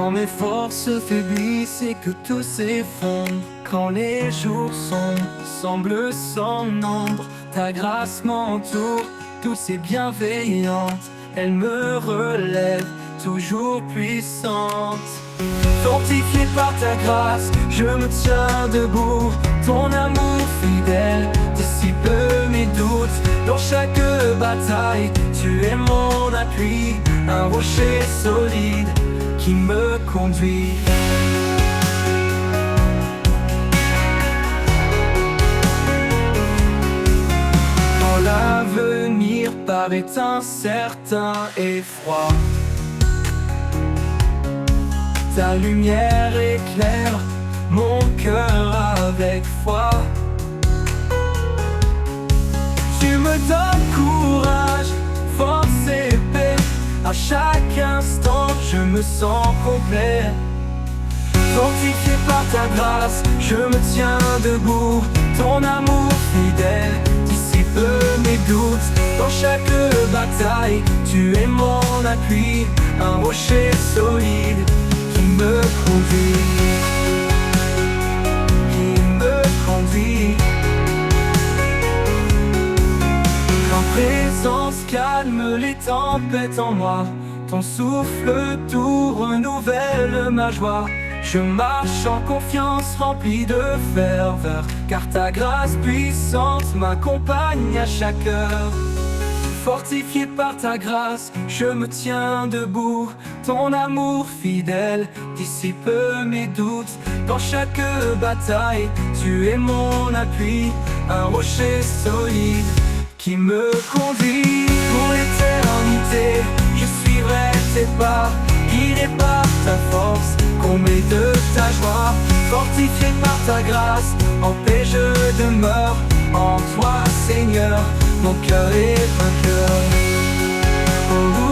Quand mes forces faiblissent et que tout s'effondre, quand les jours sombres semblent sans nombre, ta grâce m'entoure, douce et bienveillante. Elle me relève, toujours puissante. Fortifié par ta grâce, je me tiens debout. Ton amour fidèle dissipe mes doutes. Dans chaque bataille, tu es mon appui, un rocher solide qui me conduit. Quand l'avenir paraît incertain et froid, ta lumière éclaire mon cœur avec foi. Tu me donnes courage, force et paix. À chaque instant, je me sens complet. Fortifié par ta grâce, je me tiens debout. Ton amour fidèle dissipe mes doutes. Dans chaque bataille, tu es mon appui, un rocher solide qui me conduit, qui me conduit. Quand présence calme les tempêtes en moi, ton souffle tout renouvelle ma joie. Je marche en confiance rempli de ferveur, car ta grâce puissante m'accompagne à chaque heure. Fortifié par ta grâce, je me tiens debout. Ton amour fidèle dissipe mes doutes. Dans chaque bataille, tu es mon appui, un rocher solide qui me conduit. Pour l'éternité, je suivrai tes pas, guidé par ta force, comblé de ta joie. Fortifié par ta grâce, en paix je demeure. En toi, Seigneur, mon cœur est vainqueur. Oh, oh,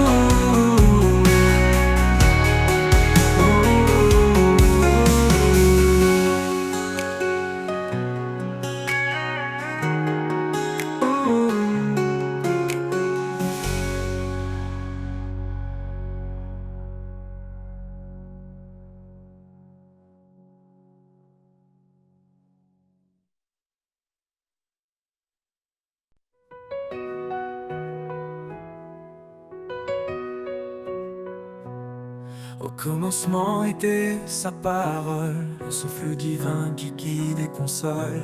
au commencement était sa parole, le souffle divin qui guide et console.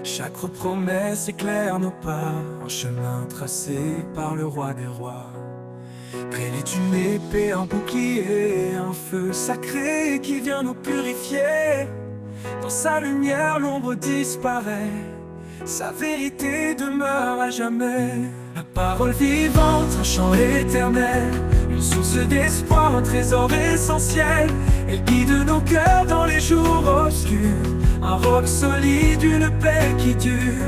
Chaque promesse éclaire nos pas, un chemin tracé par le roi des rois. Près d'une épée, un bouclier, un feu sacré qui vient nous purifier. Dans sa lumière, l'ombre disparaît, sa vérité demeure à jamais. La parole vivante, un chant éternel, une source d'espoir, un trésor essentiel. Elle guide nos cœurs dans les jours obscurs, un roc solide, une paix qui dure.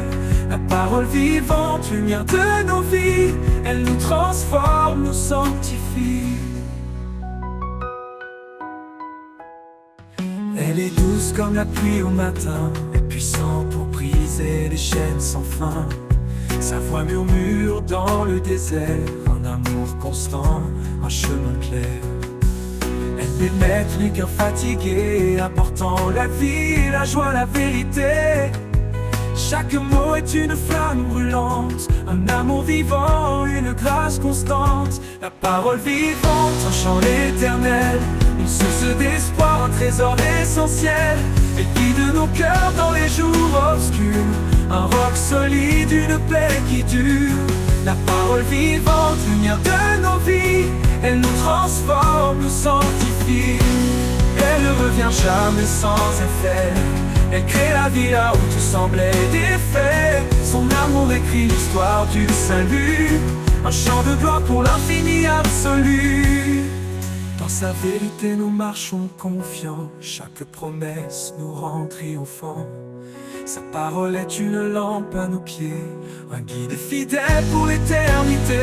La parole vivante, lumière de nos vies, elle nous transforme, nous sanctifie. Elle est douce comme la pluie au matin, et puissante pour briser les chaînes sans fin. Sa voix murmure dans le désert, un amour constant, un chemin clair. Elle pénètre les cœurs fatigués, apportant la vie, la joie, la vérité. Chaque mot est une flamme brûlante, un amour vivant, une grâce constante. La parole vivante, un chant éternel, une source d'espoir, un trésor essentiel. Elle guide nos cœurs dans les jours obscurs, un roc solide, une paix qui dure. La parole vivante, lumière de nos vies, elle nous transforme, nous sanctifie. Elle ne revient jamais sans effet, elle crée la vie là où tout semblait défait. Son amour écrit l'histoire du salut, un chant de gloire pour l'infini absolu. Dans sa vérité nous marchons confiants, chaque promesse nous rend triomphants. Sa parole est une lampe à nos pieds, un guide fidèle pour l'éternité.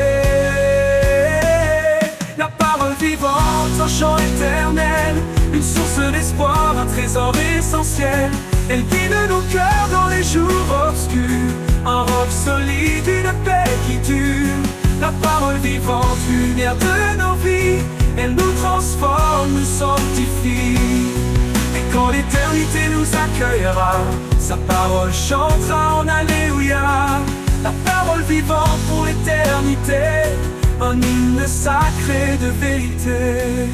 La parole vivante, un chant éternel, une source d'espoir, un trésor essentiel. Elle guide nos cœurs dans les jours obscurs, un roc solide, une paix qui dure. La parole vivante, lumière de nos vies, elle nous transforme, nous sanctifie. Et quand l'éternité nous accueillera, sa parole chantera en Alléluia. La parole vivante pour l'éternité, un hymne sacré de vérité.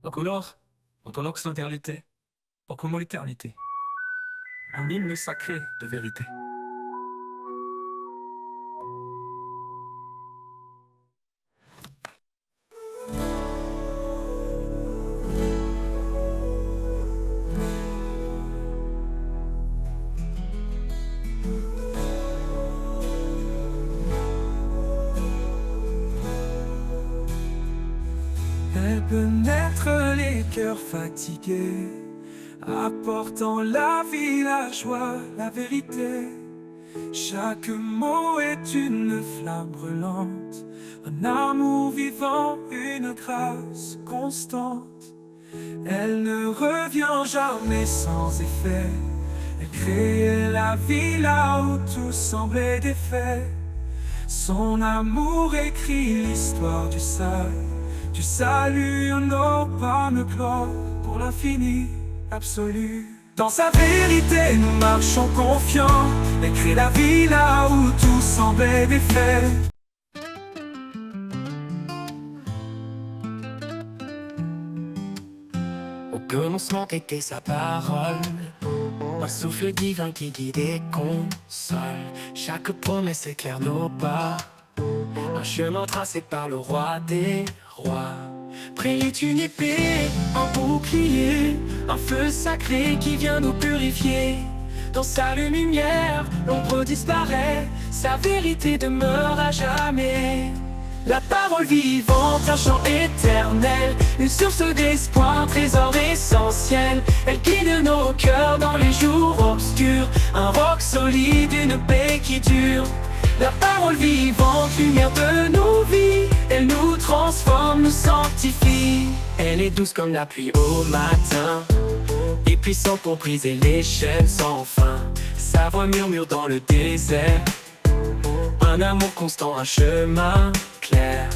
Donc alors, entendons que l'éternité, proclamons l'éternité, un hymne sacré de vérité. Elle pénètre les cœurs fatigués, apportant la vie, la joie, la vérité. Chaque mot est une flamme brûlante, un amour vivant, une grâce constante. Elle ne revient jamais sans effet. Elle crée la vie là où tout semblait défait. Son amour écrit l'histoire du salut, nos pas me gloire pour l'infini absolu. Dans sa vérité nous marchons confiants. Elle crée la vie là où tout semblait défait. Au commencement était sa parole, un souffle divin qui guide et console. Chaque promesse éclaire nos pas, un chemin tracé par le roi des rois. Près est une épée, un bouclier, un feu sacré qui vient nous purifier. Dans sa lumière, l'ombre disparaît, sa vérité demeure à jamais. La parole vivante, un chant éternel, une source d'espoir, un trésor essentiel. Elle guide nos cœurs dans les jours obscurs, un roc solide, une paix qui dure. La parole vivante, lumière de nos vies, elle nous transforme, nous sanctifie. Elle est douce comme la pluie au matin, et puissante pour briser les chaînes sans fin. Sa voix murmure dans le désert, un amour constant, un chemin clair.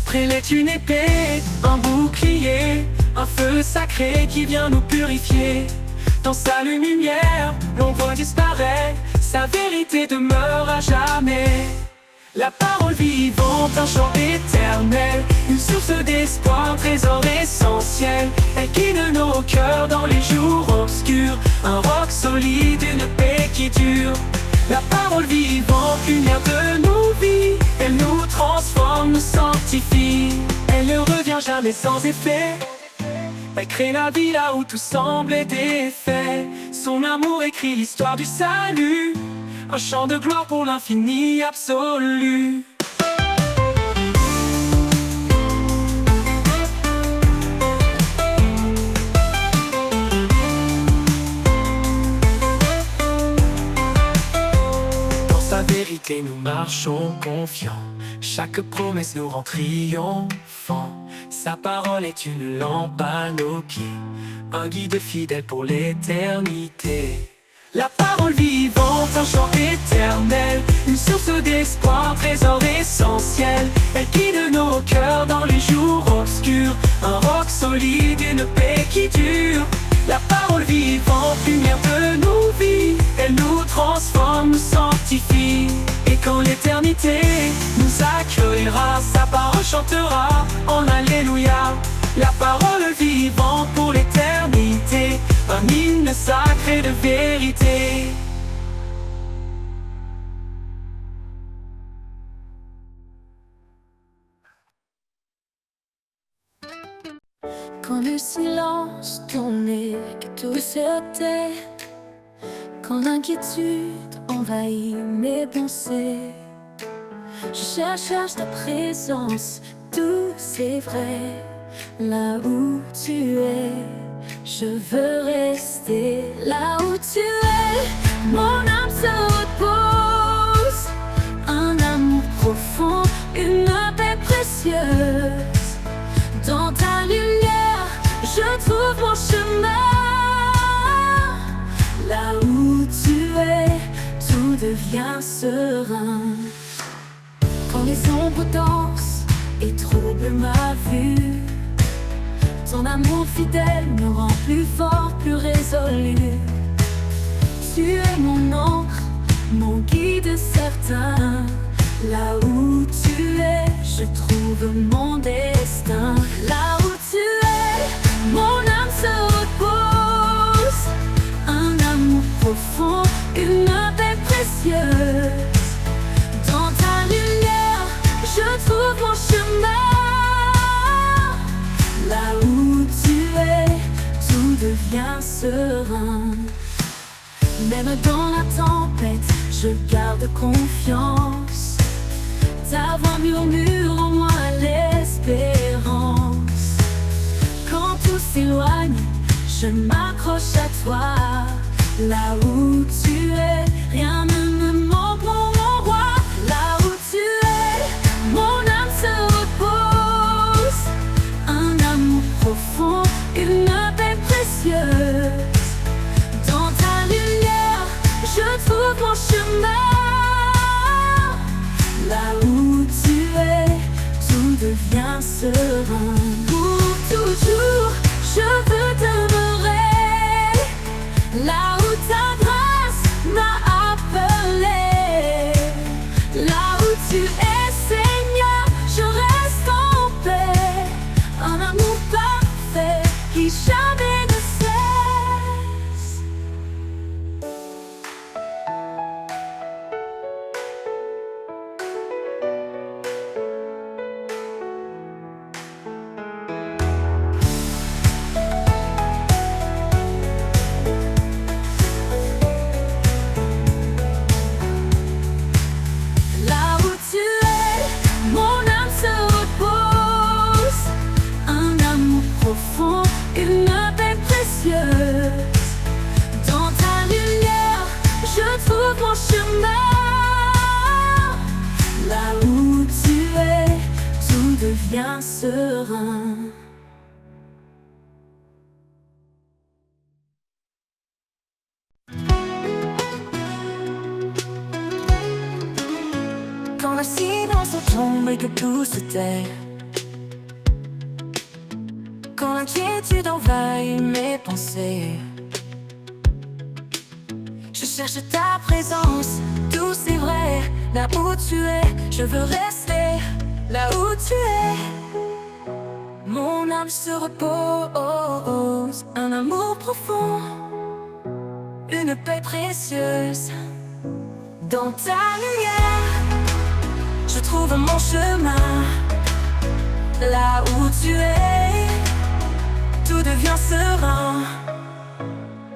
Près est une épée, un bouclier, un feu sacré qui vient nous purifier. Dans sa lumière, l'ombre disparaît, sa vérité demeure à jamais. La parole vivante, un chant éternel, une source d'espoir, un trésor essentiel. Elle guide nos cœurs dans les jours obscurs, un roc solide, une paix qui dure. La parole vivante, lumière de nos vies, elle nous transforme, nous sanctifie. Elle ne revient jamais sans effet. Elle crée la vie là où tout semblait défait. Son amour écrit l'histoire du salut, un chant de gloire pour l'infini absolu. Dans sa vérité nous marchons confiants, chaque promesse nous rend triomphants. Sa parole est une lampe à nos pieds, un guide fidèle pour l'éternité. La parole vivante, un chant éternel, une source d'espoir, un trésor essentiel. Elle guide nos cœurs dans les jours obscurs, un roc solide, une paix qui dure. La parole vivante, lumière de nos vies, elle nous transforme, nous sanctifie. Et quand l'éternité nous accueillera, sa parole chantera en Alléluia. La parole vivante pour l'éternité, un hymne sacré de vérité. Quand le silence tournait, que tout se tait, quand l'inquiétude envahit mes pensées, je cherche ta présence, douce et vraie. Là où tu es, je veux rester. Là où tu es, mon âme se repose. Un amour profond, une paix précieuse. Dans ta lumière, je devient serein. Quand les ombres dansent et troublent ma vue, ton amour fidèle me rend plus fort, plus résolu. Tu es mon encre, mon guide certain. Là où tu es, je trouve mon destin. Là où tu es, mon âme se repose. Un amour profond, une paix précieuse. Dans ta lumière, je trouve mon chemin. Là où tu es, tout devient serein. Même dans la tempête, je garde confiance. Ta voix murmure en moi l'espérance. Quand tout s'éloigne, je m'accroche à toi. Là où tu es, rien ne me manque, mon roi. Là où tu es, mon âme se repose. Un amour profond, une paix précieuse. Dans ta lumière, je trouve mon chemin. Là où tu es, tout devient serein. Pour toujours, je veux demeurer là où ta grâce m'a appelé. Là où tu es, Seigneur, je reste en paix. Un amour parfait qui jamais ne cesse. Là où tu es, mon âme se repose. Un amour profond, une paix précieuse. Dans ta lumière, je trouve mon chemin. Là où tu es, tout devient serein. Quand le silence tombe et que tout se tait, quand l'inquiétude envahit mes pensées, je cherche ta présence, douce et vraie. Là où tu es, je veux rester. Là où tu es, mon âme se repose. Un amour profond, une paix précieuse. Dans ta lumière, je trouve mon chemin. Là où tu es, tout devient serein.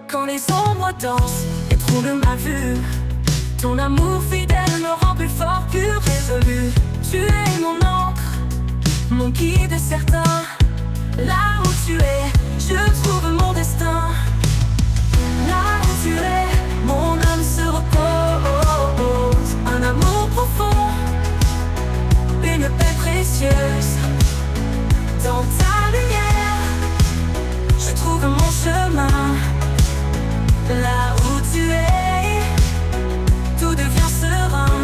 Quand les ombres dansent et troublent ma vue, ton amour fidèle me rend plus fort, plus résolu. Tu es mon encre, mon guide certain. Là où tu es, je trouve mon destin. Là où tu es, mon âme se repose. Un amour profond, une paix précieuse. Dans ta lumière, je trouve mon chemin. Là où tu es, tout devient serein.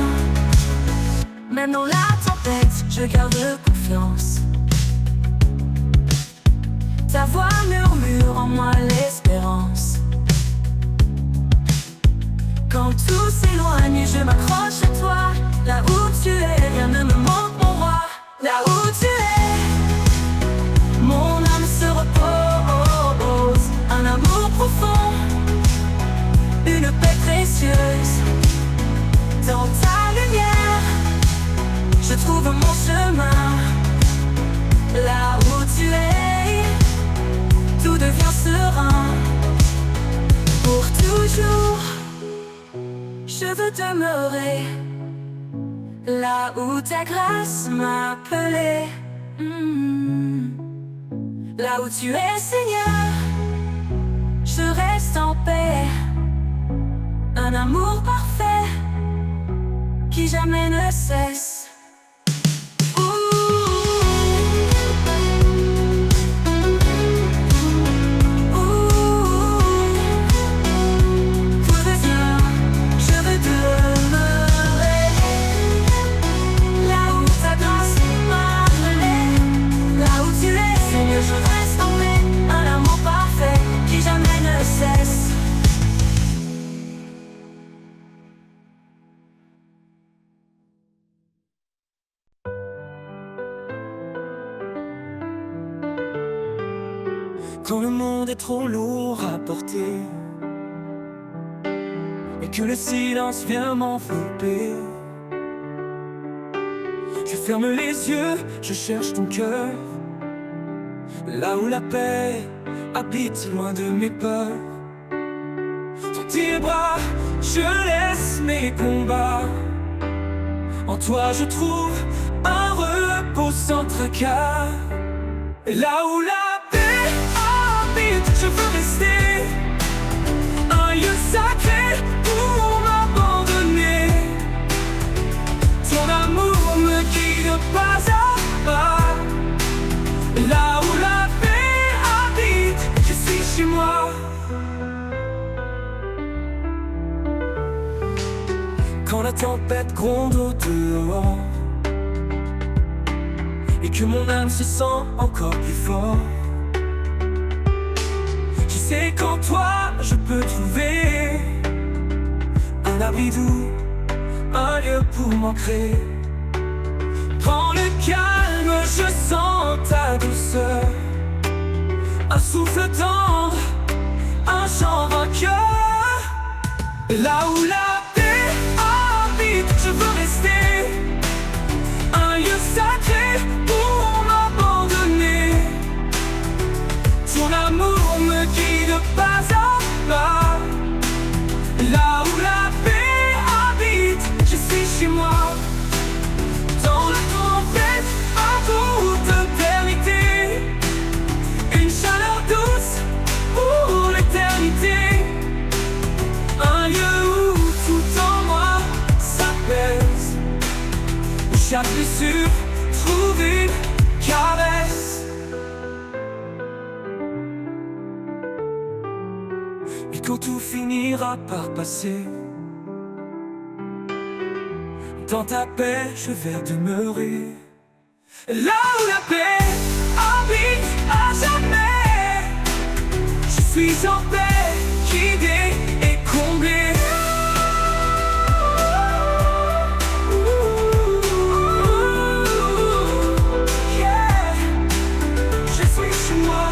Même dans la tempête, je garde confiance. Ta voix murmure en moi l'espérance. Quand tout s'éloigne, je m'accroche à toi. Là où tu es, rien ne me manque, mon roi. Là où tu es, mon âme se repose. Un amour profond, une paix précieuse. Dans ta lumière, je trouve mon chemin. Là où tu es, tout devient serein. Pour toujours, je veux demeurer là où ta grâce m'a appelé. Là où tu es, Seigneur, je reste en paix. Un amour parfait qui jamais ne cesse. Tout devient, je veux te Quand le monde est trop lourd à porter et que le silence vient m'envelopper, je ferme les yeux, je cherche ton cœur, là où la paix habite loin de mes peurs. Dans tes bras, je laisse mes combats. En toi je trouve un repos sans tracas. Et là où la paix habite, je veux rester un lieu sacré pour m'abandonner. Ton amour me guide pas à pas. Là où la paix habite, je suis chez moi. Quand la tempête gronde au dehors et que mon âme se sent encore plus fort, je sais qu'en toi je peux trouver un abri doux, un lieu pour m'ancrer. Dans le calme je sens ta douceur, un souffle tendre, un chant vainqueur. Là où la paix habite, je veux rester un lieu sacré pour m'abandonner. Ton amour me guide pas à pas. Là où la paix habite, je suis chez moi. Dans la tempête, un tour d'éternité, une chaleur douce pour l'éternité. Un lieu où tout en moi s'apaise, où chaque blessure trouve une caresse. Et quand tout finira par passer, dans ta paix je vais demeurer. Là où la paix habite à jamais, je suis en paix, guidé et comblé. Yeah, je suis chez moi.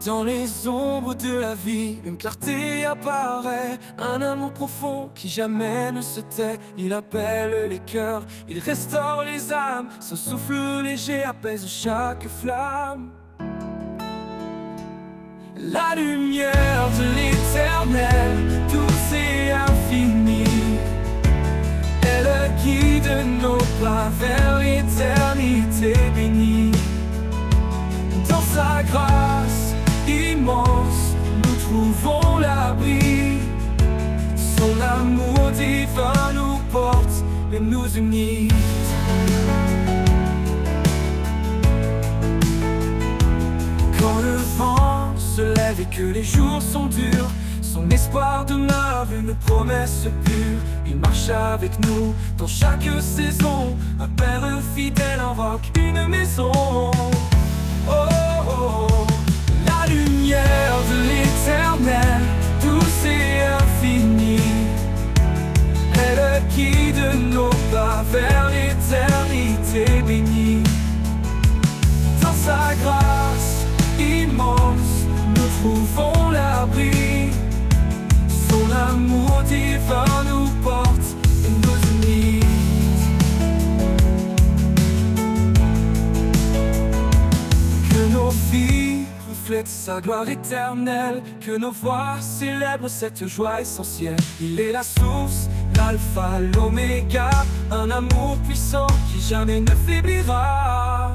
Dans les ombres de la vie, une clarté apparaît, un amour profond qui jamais ne se tait. Il appelle les cœurs, il restaure les âmes, son souffle léger apaise chaque flamme. La lumière de l'éternel, douce et infinie, elle guide nos pas vers l'éternité bénie. Dans sa grâce immense, nous trouvons l'abri. Son amour divin nous porte et nous unit. Quand le vent se lève et que les jours sont durs, son espoir demeure une promesse pure. Il marche avec nous dans chaque saison, un père fidèle invoque une maison. Oh, oh, oh. La lumière de l'éternel, douce et infinie, elle guide nos pas vers l'éternité bénie. Dans sa grâce immense, nous trouvons l'abri. Son amour divin nous porte et nous unit. Que nos vies reflètent sa gloire éternelle, que nos voix célèbrent cette joie essentielle. Il est la source, l'alpha, l'oméga, un amour puissant qui jamais ne faiblira.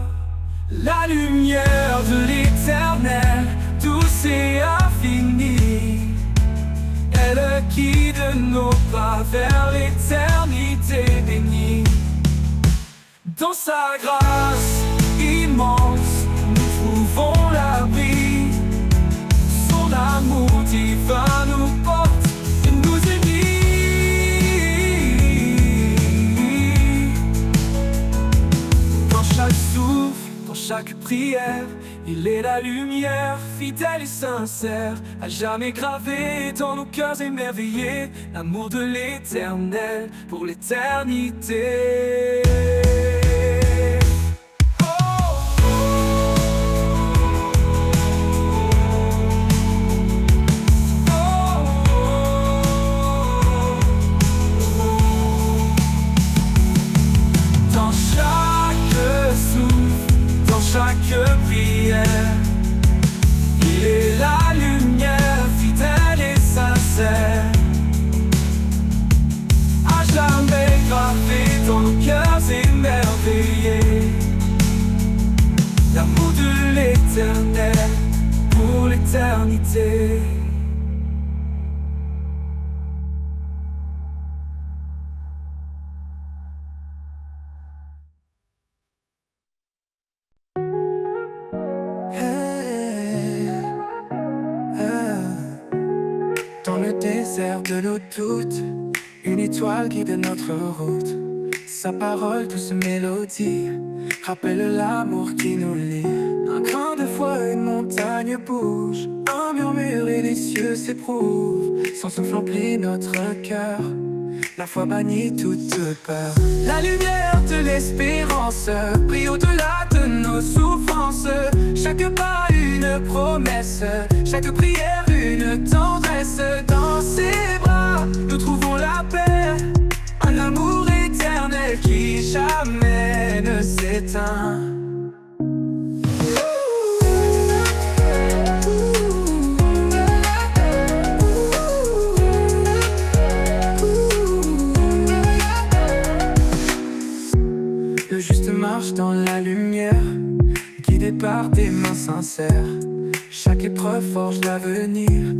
La lumière de l'éternel, douce et infinie, elle guide nos pas vers l'éternité bénie. Dans sa grâce immense, nous trouvons l'abri. Son amour divin nous porte et nous unit. Dans chaque souffle, dans chaque prière. Il est la lumière, fidèle et sincère, à jamais gravé dans nos cœurs émerveillés, l'amour de l'éternel pour l'éternité. Chaque prière, il est la lumière, fidèle et sincère, à jamais gravé dans nos cœurs émerveillés, l'amour de l'éternel pour l'éternité. Dans le désert de nos doutes, une étoile guide notre route. Sa parole, douce mélodie, rappelle l'amour qui nous lie. Un grain de foi, une montagne bouge, un murmure et les cieux s'éprouvent. Son souffle emplit notre cœur, la foi bannit toute peur. La lumière de l'espérance brille au-delà de nos souffrances. Chaque pas une promesse, chaque prière une tendresse. Dans ses bras, nous trouvons la paix, un amour éternel qui jamais ne s'éteint. Le juste marche dans la lumière, guidé par des mains sincères. Chaque épreuve forge l'avenir,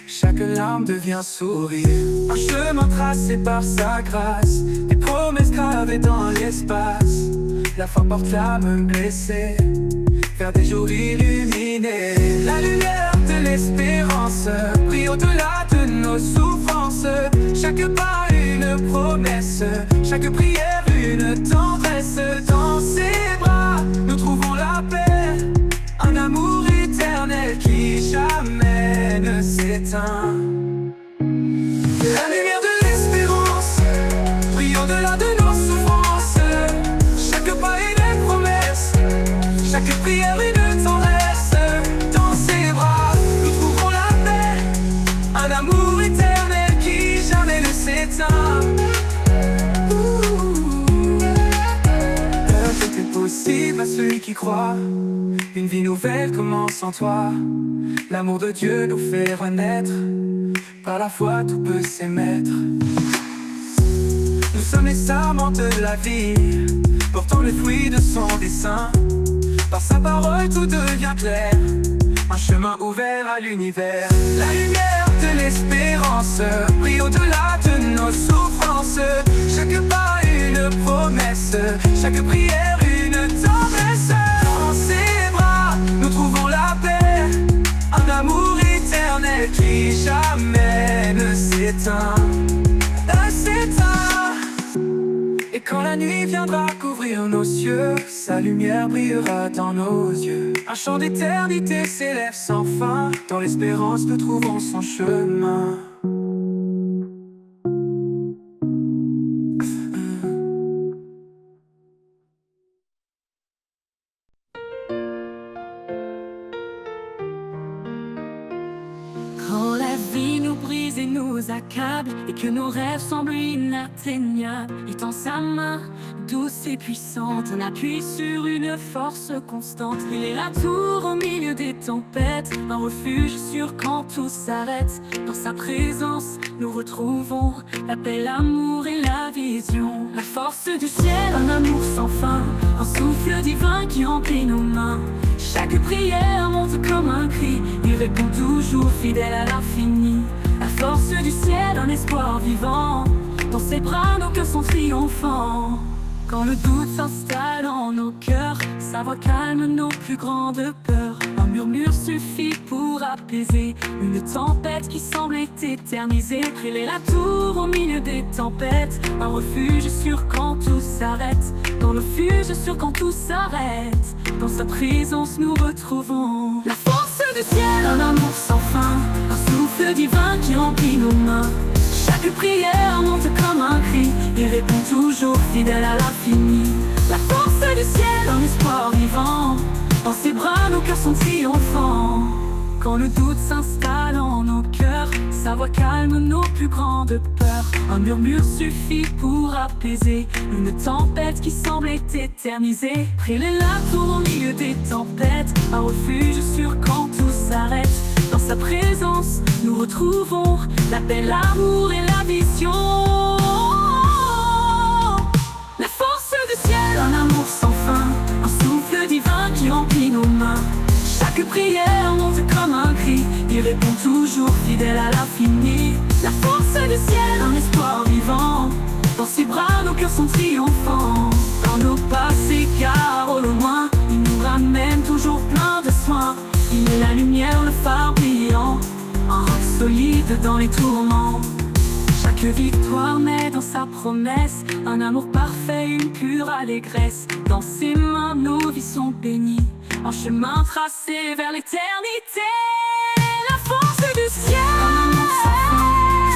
chaque larme devient sourire. Un chemin tracé par sa grâce, des promesses gravées dans l'espace. La foi porte l'âme blessée vers des jours illuminés. La lumière de l'espérance brille au-delà de nos souffrances. Chaque pas une promesse, chaque prière une tendresse. Dans ses bras, nous trouvons la paix, un amour éternel qui jamais ne s'éteint. La lumière de l'espérance brille au-delà de nos souffrances. Chaque pas une promesse, chaque prière une tendresse. Dans ses bras, nous trouvons la paix, un amour éternel qui jamais ne s'éteint. Tout est possible à celui qui croit. Une vie nouvelle commence en toi. L'amour de Dieu nous fait renaître. Par la foi tout peut s'émettre. Nous sommes les sarments de la vie, portant les fruits de son dessein. Par sa parole tout devient clair, un chemin ouvert à l'univers. La lumière de l'espérance brille au-delà de nos souffrances. Chaque pas une promesse, chaque prière une tendresse. Dans ses bras, nous trouvons la paix, un amour éternel qui jamais ne s'éteint. Et quand la nuit viendra couvrir nos cieux, sa lumière brillera dans nos yeux. Un chant d'éternité s'élève sans fin, dans l'espérance nous trouvons son chemin. Quand la vie nous brise et nous accable, et que nos rêves semblent inatteignables, il tend sa main douce et puissante, un appui sur une force constante. Il est la tour au milieu des tempêtes, un refuge sûr quand tout s'arrête. Dans sa présence, nous retrouvons la paix, l'amour et la vision. La force du ciel, un amour sans fin, un souffle divin qui remplit nos mains. Chaque prière monte comme un cri, il répond toujours fidèle à l'infini. La force du ciel, un espoir vivant, dans ses bras nos cœurs sont triomphants. Quand le doute s'installe en nos cœurs, sa voix calme nos plus grandes peurs. Un murmure suffit pour apaiser une tempête qui semblait éternisée. Elle est la tour au milieu des tempêtes, un refuge sûr quand tout s'arrête. Dans le refuge sûr quand tout s'arrête. dans sa présence nous retrouvons la force du ciel, un amour sans fin, un souffle divin qui remplit nos mains. Chaque prière monte comme un cri, il répond toujours fidèle à l'infini. La force du ciel, un espoir vivant, dans ses bras nos cœurs sont triomphants. Quand le doute s'installe en nos cœurs, sa voix calme nos plus grandes peurs. Un murmure suffit pour apaiser une tempête qui semblait éternisée. Brille la tour au milieu des tempêtes, un refuge sûr quand tout s'arrête. Dans sa présence, nous retrouvons la paix, l'amour et la vision. La force du ciel, un amour sans fin, un souffle divin qui remplit nos mains. Chaque prière monte comme un cri, il répond toujours fidèle à l'infini. La force du ciel, un espoir vivant, dans ses bras nos cœurs sont triomphants. Quand nos pas s'égarent au loin, il nous ramène toujours plein de soins. Il est la lumière, le phare brillant, un roc solide dans les tourments. Chaque victoire naît dans sa promesse, un amour parfait, une pure allégresse. Dans ses mains nos vies sont bénies, un chemin tracé vers l'éternité. La force du ciel, un amour sans fin,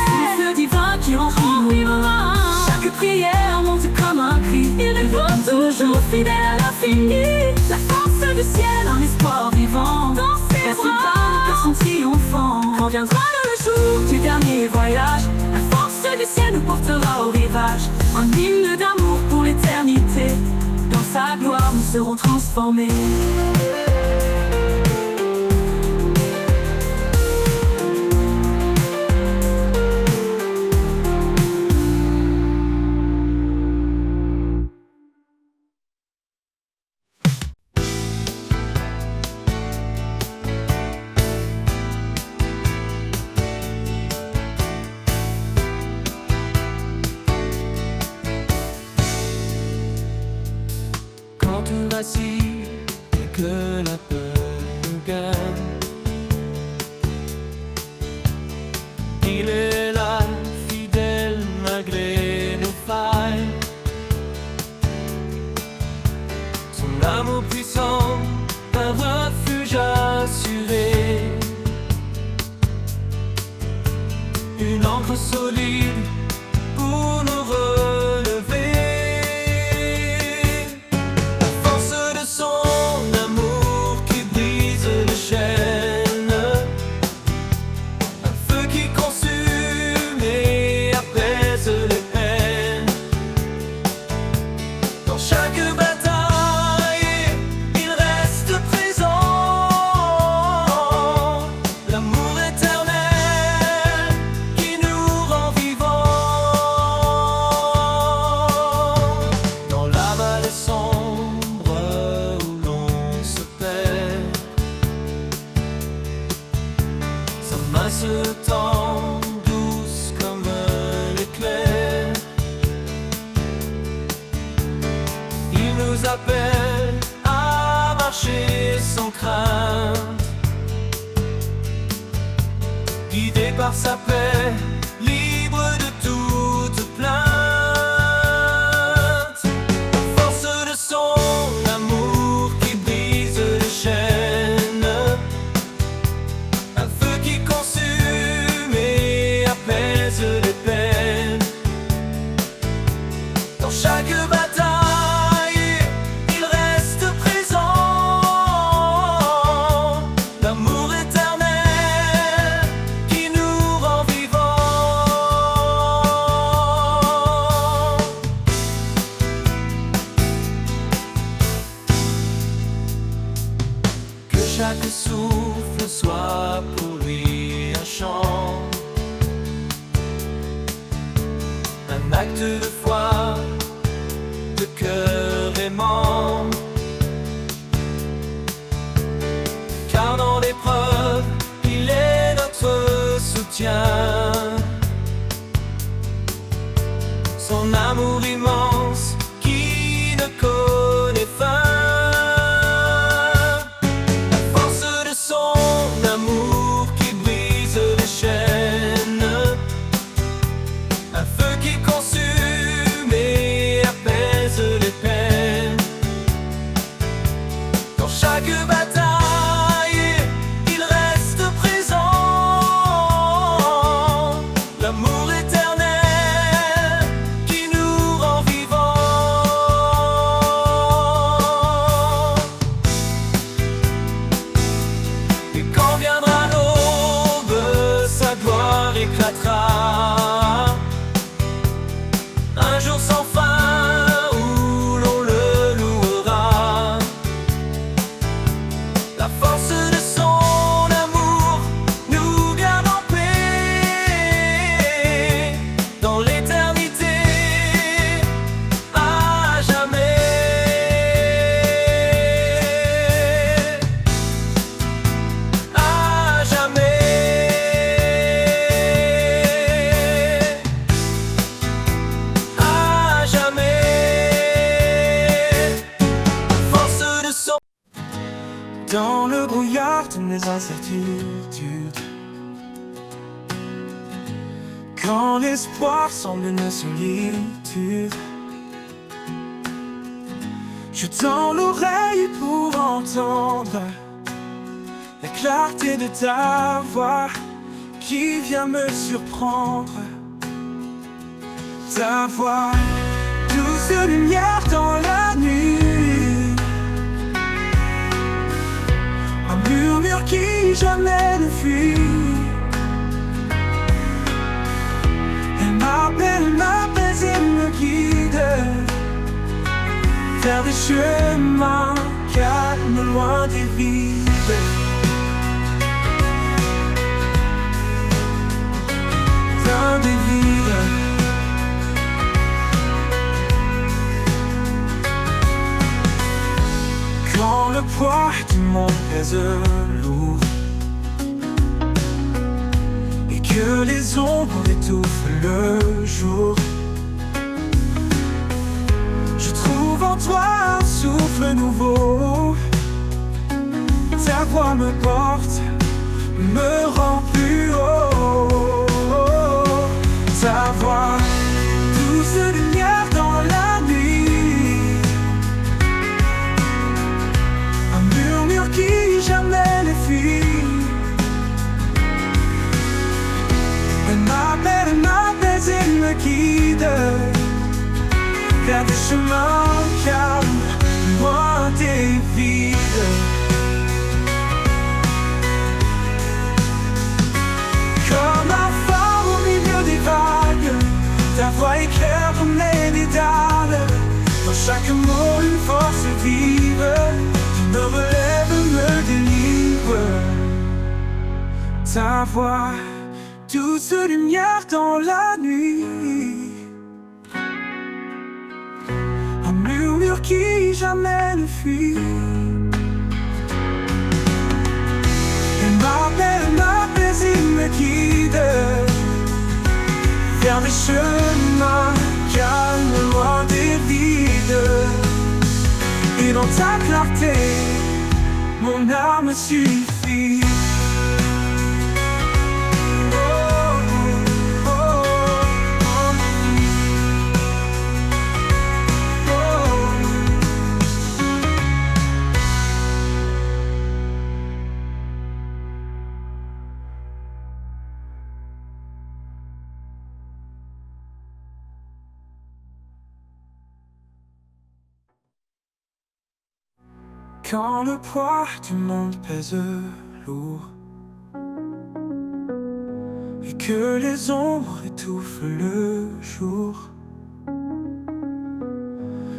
souffle divin qui remplit nos mains. Chaque prière monte comme un cri, il répond toujours fidèle à l'infini. La force du ciel, un espoir vivant, dans ses bras nos cœurs sont triomphants. Quand viendra le jour du dernier voyage, la force du ciel nous portera au rivage. Un hymne d'amour pour l'éternité, dans sa gloire nous serons transformés. Quand tout vacille et que la peur nous gagne, il est là, fidèle malgré nos failles. Son amour puissant, un refuge assuré, une encre solide pour nous relever. Se tend douce comme l'éclair, il nous appelle à marcher sans crainte, guidé par sa paix, libre de toute plainte. Force de son amour qui brise les chaînes, un feu qui consume et apaise les peines. Dans chaque bataille, il reste présent, l'amour éternel qui nous rend vivants. Que chaque souffle soit pour lui un chant, un acte de foi, de cœur aimant. Car dans l'épreuve, il est notre soutien. Son amour immense qui ne connaît fin. La force de son amour qui brise les chaînes, un feu qui consume et apaise les peines. Dans chaque bataille, il reste présent. L'amour éternel qui nous rend vivants. Et quand viendra l'aube, sa gloire éclatera. Un jour sans fin où l'on le louera. La force de son amour nous garde en paix dans l'éternité, à jamais. À jamais. À jamais. Force de son. Dans le brouillard de mes incertitudes, quand l'espoir semble une solitude, je tends l'oreille pour entendre la clarté de ta voix qui vient me surprendre. Ta voix, douce lumière dans la nuit, un murmure qui jamais ne fuit. Elle m'apaise et me guide vers des chemins calmes, loin des vides. Loin des vides. Quand le poids du monde pèse lourd et que les ombres étouffent le jour, je trouve en toi un souffle nouveau. Ta voix me porte, me rend plus haut. Ta voix, douce lumière dans la nuit, un murmure qui jamais ne fuit. Elle m'apaise et me guide vers des chemins calmes, loin des vides. Comme un phare au milieu des vagues, ta voix éclaire comme les dédales. Dans chaque mot une force vive qui me relève, me délivre. Ta voix, douce lumière dans la nuit, un murmure qui jamais ne fuit. Elle m'apaise et me guide vers des chemins calmes, loin des vides. Et dans ta clarté, mon âme suffit. Quand le poids du monde pèse lourd et que les ombres étouffent le jour,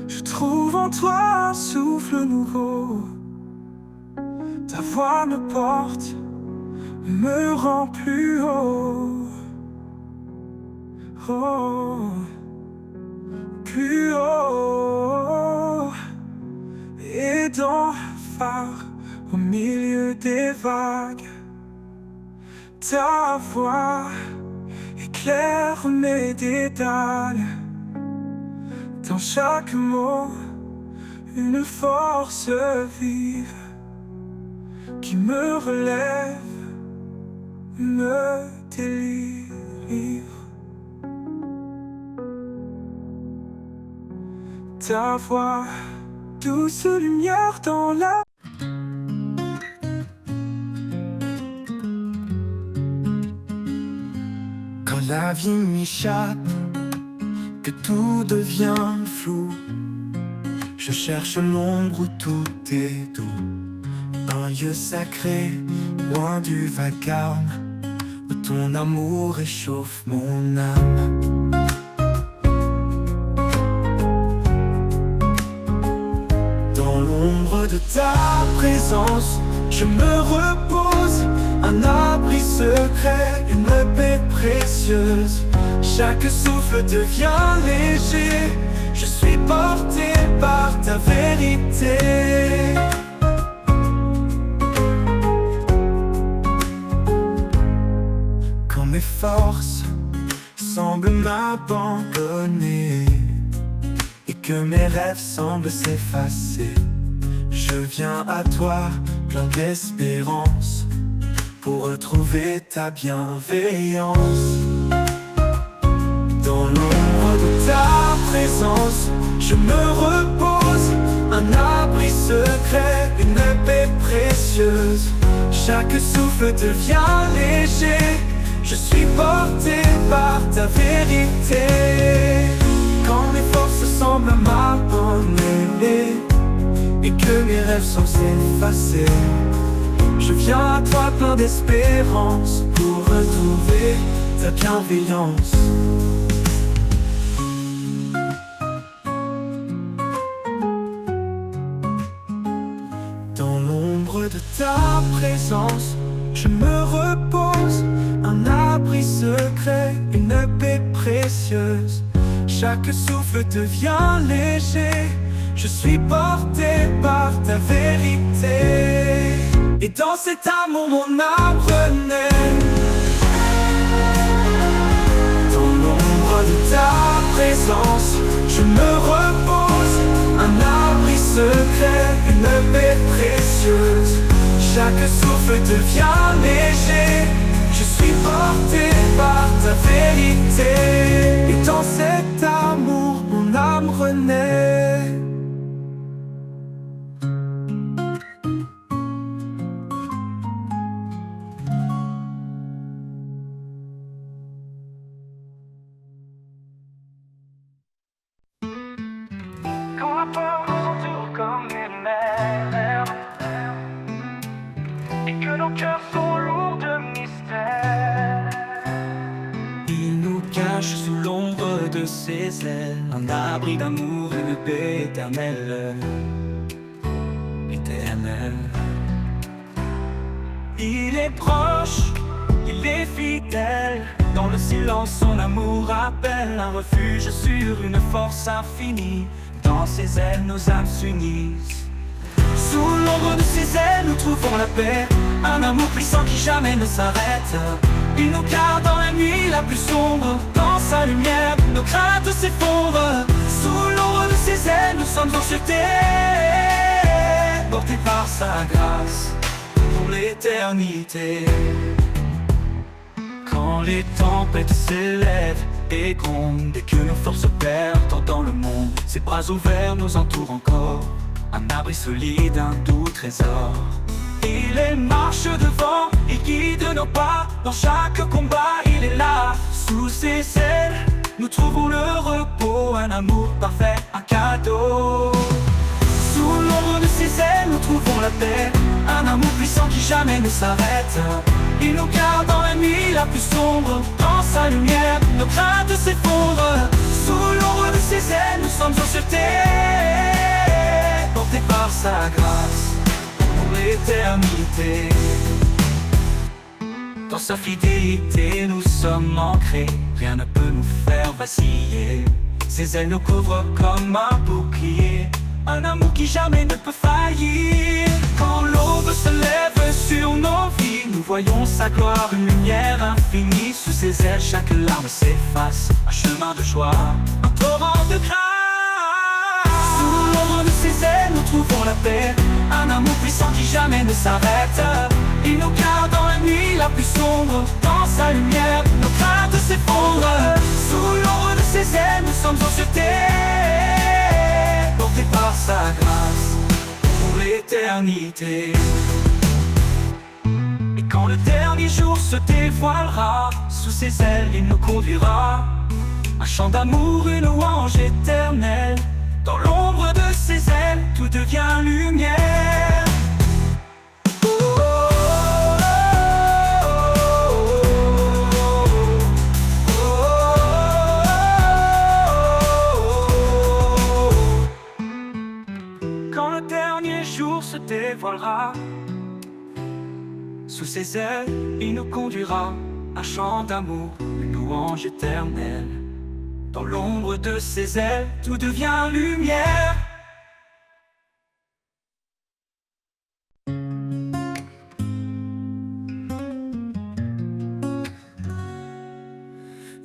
je trouve en toi un souffle nouveau. Ta voix me porte, me rend plus haut. Oh, plus haut. Et dans le phare, au milieu des vagues, ta voix éclaire mes dédales. Dans chaque mot, une force vive qui me relève, me délivre. Ta voix, douce lumière dans la la vie m'échappe, que tout devient flou. Je cherche l'ombre où tout est doux, un lieu sacré, loin du vacarme, où ton amour réchauffe mon âme. Dans l'ombre de ta présence, je me repose, un abri secret, une paix précieuse. Chaque souffle devient léger, je suis porté par ta vérité. Quand mes forces semblent m'abandonner et que mes rêves semblent s'effacer, je viens à toi plein d'espérance pour retrouver ta bienveillance. Dans l'ombre de ta présence, je me repose, un abri secret, une paix précieuse. Chaque souffle devient léger, je suis porté par ta vérité. Quand mes forces semblent m'abandonner et que mes rêves semblent s'effacer, je viens à toi plein d'espérance pour retrouver ta bienveillance. Dans l'ombre de ta présence, je me repose, un abri secret, une paix précieuse. Chaque souffle devient léger, je suis porté par ta vérité. Et dans cet amour mon âme renaît. Dans l'ombre de ta présence, je me repose, un abri secret, une paix précieuse. Chaque souffle devient léger, je suis porté par ta vérité. Et dans cet amour mon âme renaît. Quand la peur nous entoure comme les mers et que nos cœurs sont lourds de mystère, Il nous cache sous l'ombre de ses ailes, un abri d'amour, une paix éternelle. Éternelle. Il est proche, il est fidèle. Dans le silence, son amour appelle un refuge sur une force infinie. Dans ses ailes, nos âmes s'unissent. Sous l'ombre de ses ailes, nous trouvons la paix, un amour puissant qui jamais ne s'arrête. Il nous garde dans la nuit la plus sombre, dans sa lumière, nos craintes s'effondrent. Sous l'ombre de ses ailes, nous sommes en sûreté, portés par sa grâce pour l'éternité. Quand les tempêtes s'élèvent et grondent, et que nos forces se perdent dans le monde, ses bras ouverts nous entourent encore, un abri solide, un doux trésor. Il est marche devant, il guide nos pas, dans chaque combat il est là. Sous ses ailes, nous trouvons le repos, un amour parfait, un cadeau. Sous l'ombre de ses ailes, nous trouvons la paix, un amour puissant qui jamais ne s'arrête. Il nous garde dans la nuit la plus sombre, dans sa lumière, nos craintes s'effondrent. Sous l'ombre de ses ailes, nous sommes en sûreté, portés par sa grâce pour l'éternité. Dans sa fidélité, nous sommes ancrés, rien ne peut nous faire vaciller. Ses ailes nous couvrent comme un bouclier, un amour qui jamais ne peut faillir. Quand l'aube se lève sur nos vies, nous voyons sa gloire, une lumière infinie. Sous ses ailes, chaque larme s'efface, un chemin de joie, un torrent de grâce. Sous l'ombre de ses ailes, nous trouvons la paix, un amour puissant qui jamais ne s'arrête. Il nous garde dans la nuit la plus sombre, dans sa lumière, nos craintes s'effondrent. Sous l'ombre de ses ailes, nous sommes en sûreté, portés par sa grâce pour l'éternité. Et Quand le dernier jour se dévoilera, sous ses ailes il nous conduira. Un chant d'amour, une louange éternelle. Dans l'ombre de ses ailes, tout devient lumière. Quand le dernier jour se dévoilera, sous ses ailes, il nous conduira. Un chant d'amour, une louange éternelle. Dans l'ombre de ses ailes, tout devient lumière.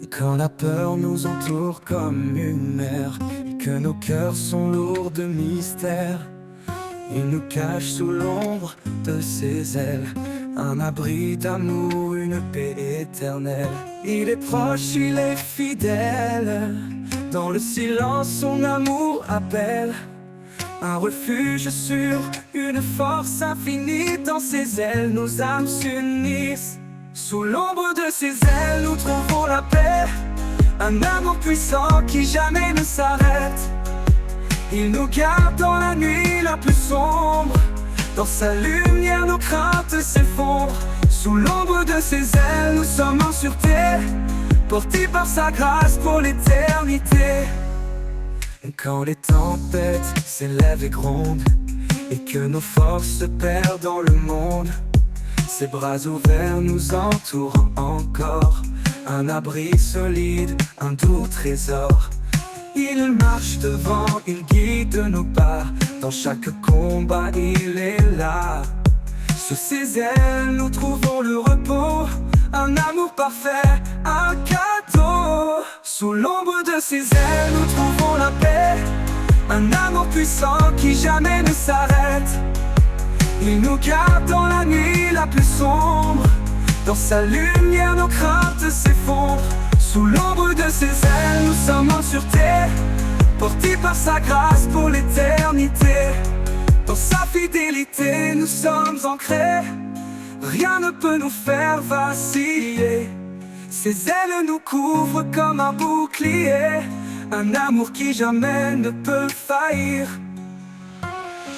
Quand la peur nous entoure comme une mer, et que nos cœurs sont lourds de mystère, il nous cache sous l'ombre de ses ailes. Un abri d'amour, une paix éternelle. Il est proche, il est fidèle. Dans le silence, son amour appelle. Un refuge sûr, une force infinie. Dans ses ailes, nos âmes s'unissent. Sous l'ombre de ses ailes, nous trouvons la paix. Un amour puissant qui jamais ne s'arrête. Il nous garde dans la nuit la plus sombre. Dans sa lumière, nos craintes s'effondrent. Sous l'ombre de ses ailes, nous sommes en sûreté, portés par sa grâce pour l'éternité. Quand les tempêtes s'élèvent et grondent, et que nos forces se perdent dans le monde, ses bras ouverts nous entourent encore. Un abri solide, un doux trésor. Il marche devant, il guide nos pas. Dans chaque combat, il est là. Sous ses ailes, nous trouvons le repos. Un amour parfait, un cadeau. Sous l'ombre de ses ailes, nous trouvons la paix. Un amour puissant qui jamais ne s'arrête. Il nous garde dans la nuit la plus sombre. Dans sa lumière, nos craintes s'effondrent. Sous l'ombre de ses ailes, nous sommes en sûreté, portés par sa grâce pour l'éternité. Dans sa fidélité, nous sommes ancrés. Rien ne peut nous faire vaciller. Ses ailes nous couvrent comme un bouclier. Un amour qui jamais ne peut faillir.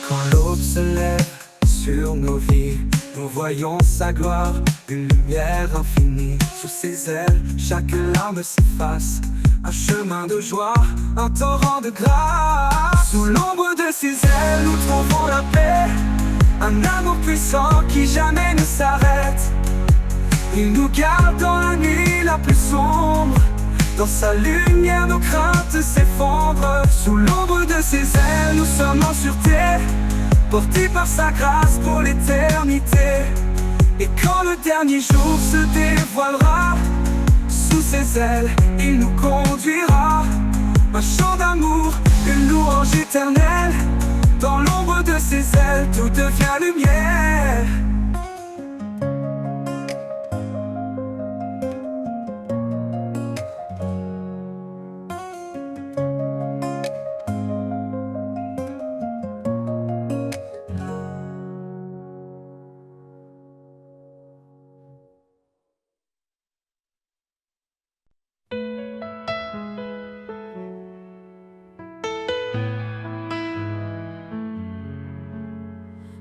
Quand l'aube se lève sur nos vies, nous voyons sa gloire, une lumière infinie. Sous ses ailes, chaque larme s'efface. Un chemin de joie, un torrent de grâce. Sous l'ombre de ses ailes, nous trouvons la paix. Un amour puissant qui jamais ne s'arrête. Il nous garde dans la nuit la plus sombre. Dans sa lumière, nos craintes s'effondrent. Sous l'ombre de ses ailes, nous sommes en sûreté, portés par sa grâce pour l'éternité. Et quand le dernier jour se dévoilera, sous ses ailes, il nous conduira. Un chant d'amour, une louange éternelle. Dans l'ombre de ses ailes, tout devient lumière.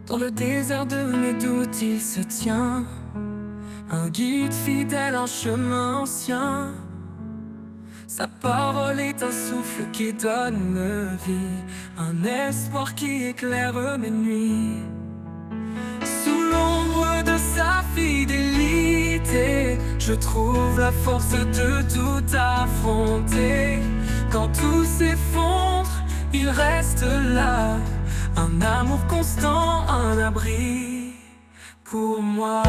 Dans le désert de mes doutes, il se tient. Un guide fidèle, un chemin ancien. Sa parole est un souffle qui donne vie, un espoir qui éclaire mes nuits. Sous l'ombre de sa fidélité, je trouve la force de tout affronter. Quand tout s'effondre, il reste là. Un amour constant, un abri pour moi.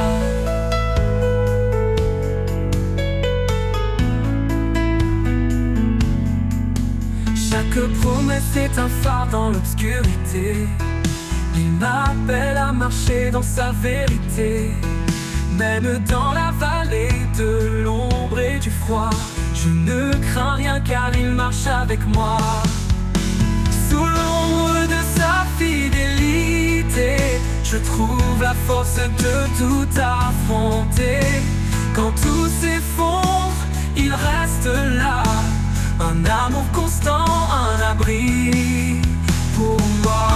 Chaque promesse est un phare dans l'obscurité. Il m'appelle à marcher dans sa vérité. Même dans la vallée de l'ombre et du froid, je ne crains rien car il marche avec moi. Sous l'ombre de sa fidélité, je je trouve la force de tout affronter. Quand tout s'effondre, il reste là, un amour constant, un abri pour moi.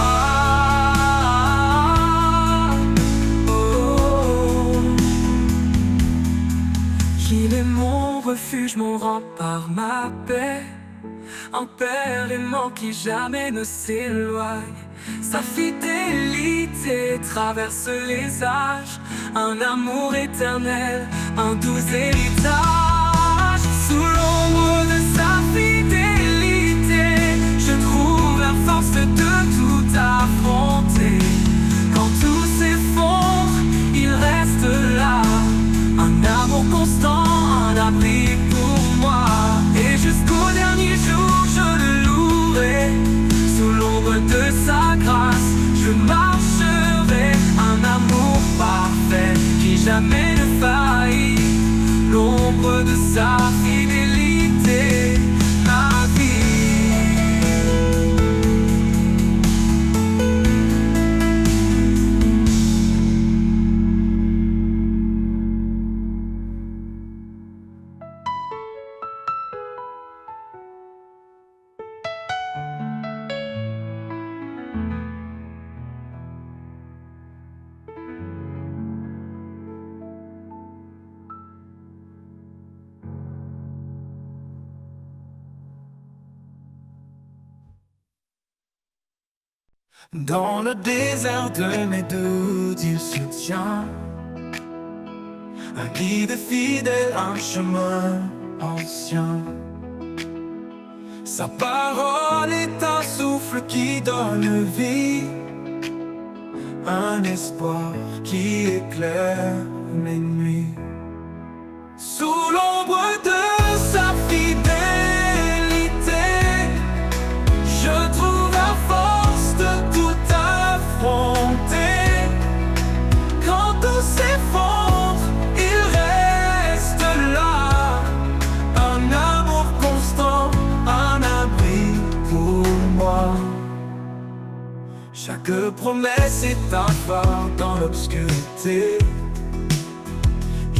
Oh. Il est mon refuge, mon rempart, ma paix, un père aimant qui jamais ne s'éloigne. Sa fidélité traverse les âges, un amour éternel, un doux héritage. Sous l'ombre de sa fidélité, je trouve la force de tout affronter. Quand tout s'effondre, il reste là, un amour constant, un abri pour moi. Et jusqu'au dernier jour, je le louerai. Sous l'ombre de sa grâce, je marcherai, un amour parfait qui jamais ne faillit. L'ombre de sa fidélité, ma vie. Dans le désert de mes doutes, il se tient, un guide fidèle, un chemin ancien. Sa parole est un souffle qui donne vie, un espoir qui éclaire mes nuits. Sous l'ombre de sa fidélité, je trouve la force de tout affronter. Quand tout s'effondre, il reste là, un amour constant, un abri pour moi. Chaque promesse est un phare dans l'obscurité.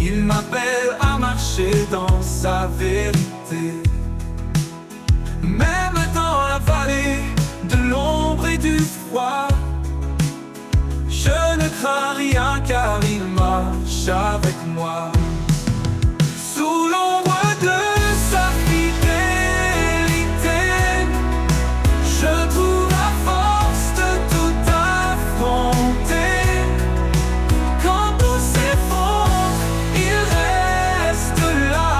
Il m'appelle à marcher dans sa vérité. Même dans la vallée de l'ombre et du froid, je ne crains rien car il marche avec moi. Sous l'ombre de sa fidélité, je trouve la force de tout affronter. Quand tout s'effondre, il reste là,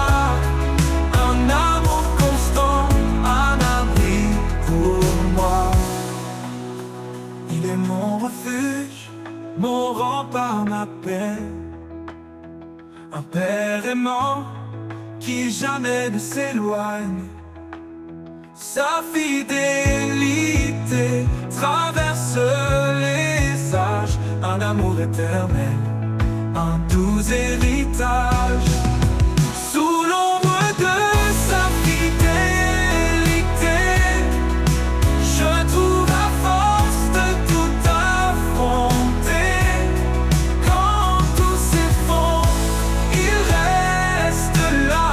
un amour constant, un abri pour moi. Il est mon refuge, mon rempart, ma paix, un père aimant qui jamais ne s'éloigne. Sa fidélité traverse les âges, un amour éternel, un doux héritage. Sous l'ombre de sa fidélité, je trouve la force de tout affronter. Quand tout s'effondre, il reste là,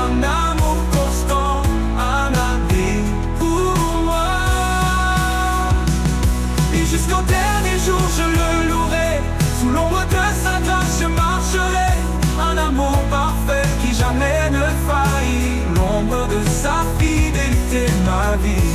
un amour constant, un abri pour moi. Et jusqu'au dernier jour, je le louerai. Sous l'ombre de sa grâce, je marcherai, un amour parfait qui jamais ne faillit. L'ombre de sa fidélité, ma vie.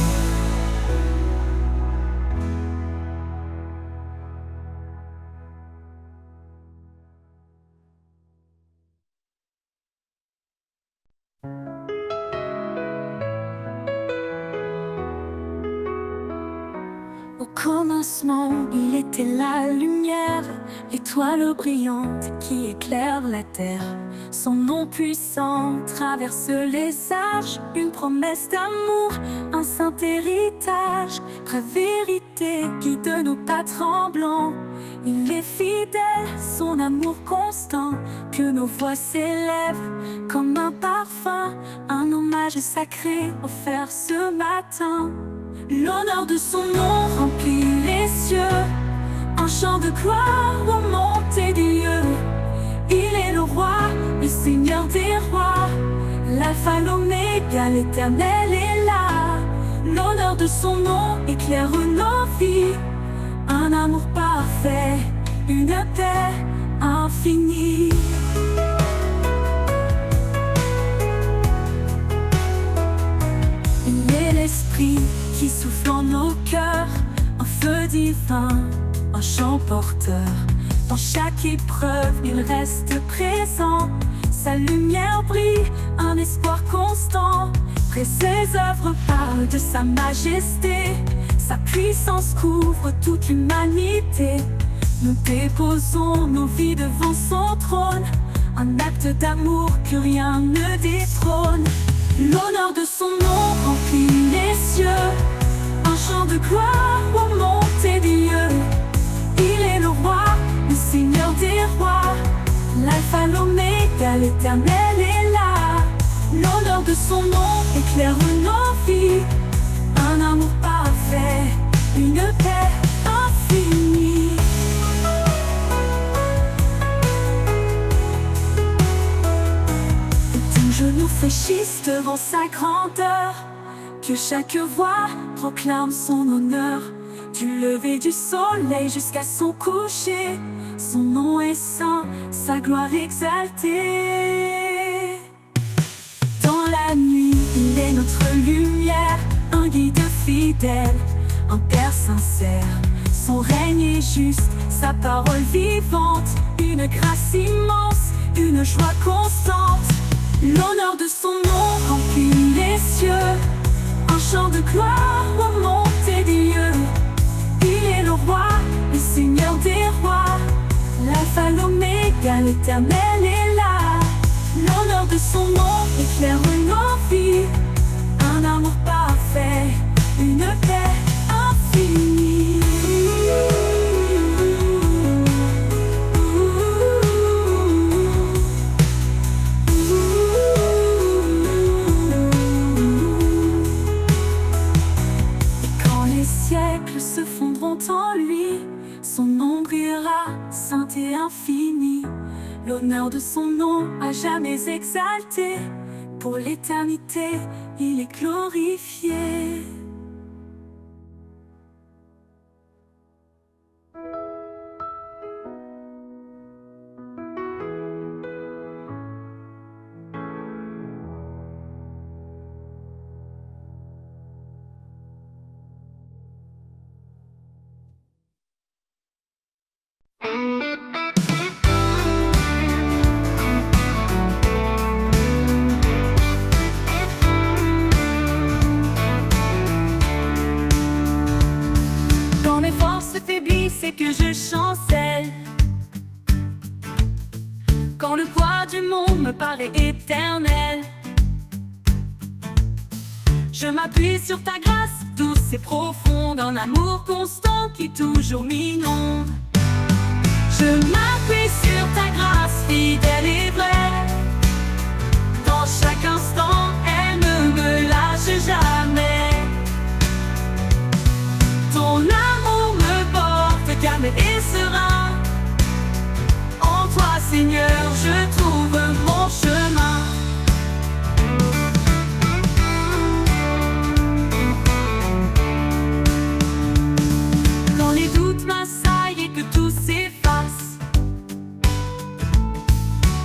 Au commencement, il était la lumière, l'étoile brillante qui éclaire la terre. Son nom puissant traverse les âges, une promesse d'amour, un saint héritage, vraie vérité guide nos pas tremblants. Il est fidèle, son amour constant, que nos voix s'élèvent comme un parfum, un hommage sacré offert ce matin. L'honneur de son nom remplit les cieux, un chant de gloire aux montées des lieux. Il est le roi, le Seigneur des rois, l'alpha, l'oméga, l'Éternel est là. L'honneur de son nom éclaire nos vies, un amour parfait, une paix infinie. Il est l'Esprit qui souffle en nos cœurs, un feu divin, un chant porteur. Dans chaque épreuve, il reste présent. Sa lumière brille, un espoir constant. Près ses œuvres parlent de sa majesté. Sa puissance couvre toute l'humanité. Nous déposons nos vies devant son trône, un acte d'amour que rien ne détrône. L'honneur de son nom remplit les cieux, un chant de gloire aux montées des lieux. Il est le roi, le Seigneur des rois, l'alpha, l'oméga, l'Éternel est là. L'honneur de son nom éclaire nos vies, un amour parfait, une paix infinie. Tout genou fléchisse devant sa grandeur, que chaque voix proclame son honneur. Du lever du soleil jusqu'à son coucher, son nom est saint, sa gloire exaltée. Dans la nuit, il est notre lumière, un guide fidèle, un père sincère. Son règne est juste, sa parole vivante, une grâce immense, une joie constante. L'honneur de son nom remplit les cieux, un chant de gloire aux montées des lieux. Il est le roi, le Seigneur des rois, l'alpha, l'oméga, l'Éternel est là. L'honneur de son nom éclaire nos vies, un amour parfait, une paix infinie. Et quand les siècles se fondront en lui, son nom brillera, saint et infini. L'honneur de son nom à jamais exalté, pour l'éternité, il est glorifié. Quand mes forces faiblissent et que je chancelle, quand le poids du monde me paraît éternel, je m'appuie sur ta grâce douce et profonde, un amour constant qui toujours m'inonde. Je m'appuie sur ta grâce fidèle et vraie, dans chaque instant elle ne me lâche jamais. Ton amour me porte calme et serein, en toi Seigneur je trouve mon chemin. Quand les doutes m'assaillent et que tout s'efface,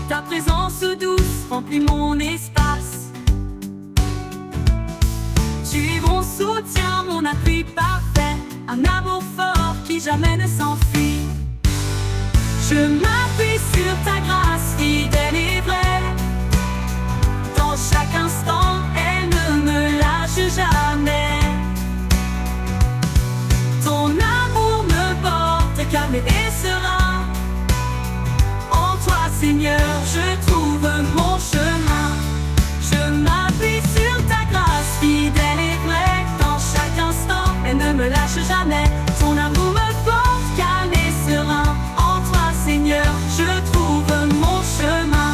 ta présence douce remplit mon espace. Tu es mon soutien, mon appui parfait, un amour fort qui jamais ne s'enfuit. Je m'appuie sur ta grâce fidèle et vraie, dans chaque instant elle ne me lâche jamais. Ton amour me porte calme et serein, en toi Seigneur je trouve mon chemin. Je m'appuie sur ta grâce fidèle et vraie, dans chaque instant elle ne me lâche jamais. Ton amour me porte calme et serein, en toi Seigneur je trouve mon chemin.